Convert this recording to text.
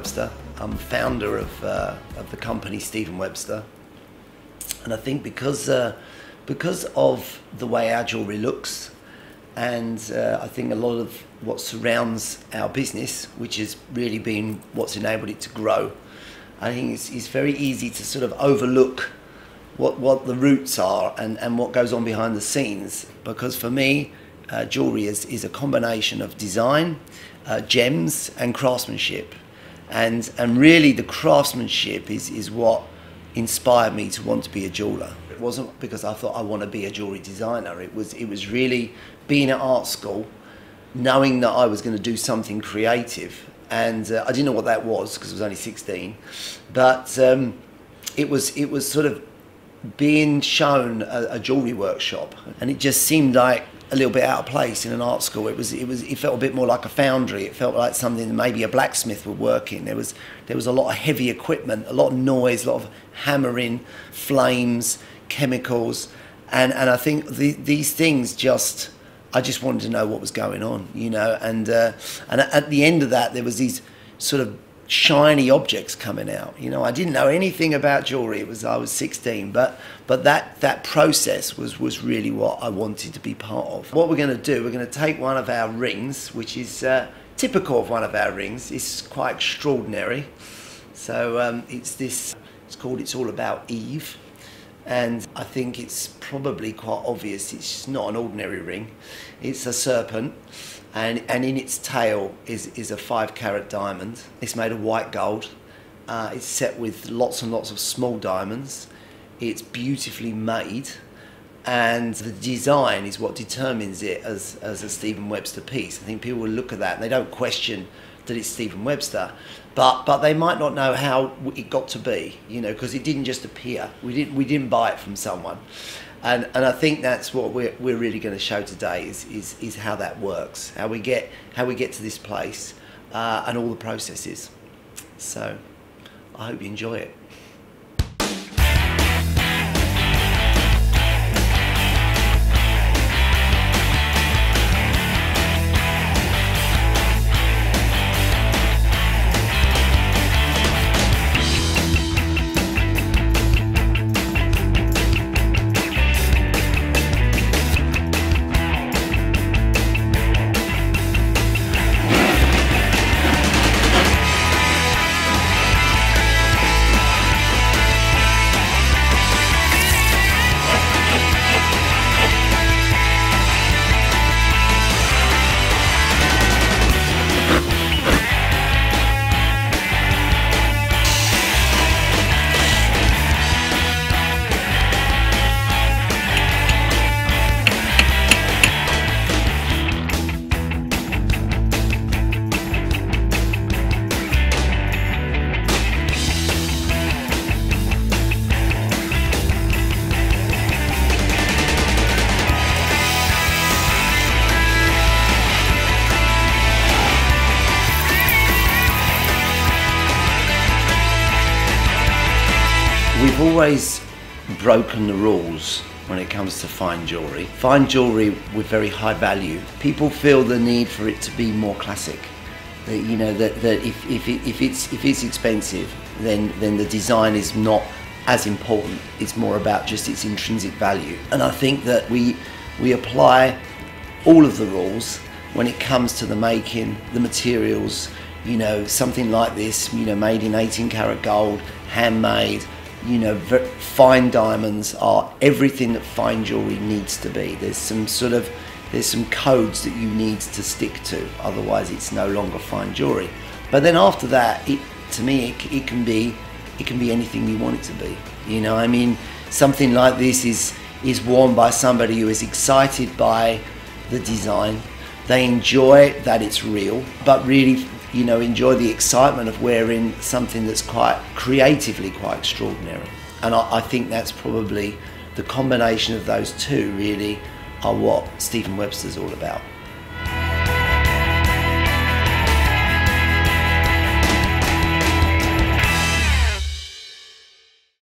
Webster. I'm founder of the company Stephen Webster, and I think because of the way our jewellery looks, and I think a lot of what surrounds our business, which has really been what's enabled it to grow, I think it's very easy to sort of overlook what the roots are and what goes on behind the scenes. Because for me, jewellery is a combination of design, gems and craftsmanship. And really the craftsmanship is what inspired me to want to be a jeweller. It wasn't because I thought I want to be a jewellery designer. It was really being at art school, knowing that I was going to do something creative. And I didn't know what that was because I was only 16. But it was sort of being shown a jewellery workshop, and it just seemed like a little bit out of place in an art school. It felt a bit more like a foundry. It felt like something that maybe a blacksmith would work in. There was a lot of heavy equipment, a lot of noise, a lot of hammering, flames, chemicals, and I think these things I just wanted to know what was going on, you know. And at the end of that, there was these sort of shiny objects coming out. You know, I didn't know anything about jewellery. I was 16, but that process was really what I wanted to be part of. What we're going to do, we're going to take one of our rings, which is typical of one of our rings. It's quite extraordinary. So it's called It's All About Eve, and I think it's probably quite obvious it's not an ordinary ring. It's a serpent. And in its tail is a 5-carat diamond. It's made of white gold. It's set with lots and lots of small diamonds. It's beautifully made, and the design is what determines it as a Stephen Webster piece. I think people will look at that and they don't question that it's Stephen Webster, but they might not know how it got to be, you know, because it didn't just appear. We didn't buy it from someone. And I think that's what we're really going to show today is how that works, how we get to this place, and all the processes. So I hope you enjoy it. We've always broken the rules when it comes to fine jewellery. Fine jewellery with very high value. People feel the need for it to be more classic. That, you know, that if it's expensive, then the design is not as important. It's more about just its intrinsic value. And I think that we apply all of the rules when it comes to the making, the materials. You know, something like this, you know, made in 18-karat gold, handmade. You know, fine diamonds are everything that fine jewellery needs to be. There's some codes that you need to stick to, otherwise it's no longer fine jewellery. But then after that, to me, it can be anything you want it to be. You know, I mean, something like this is worn by somebody who is excited by the design. They enjoy that it's real, but really, you know, enjoy the excitement of wearing something that's quite creatively quite extraordinary. And I think that's probably the combination of those two really are what Stephen Webster's all about.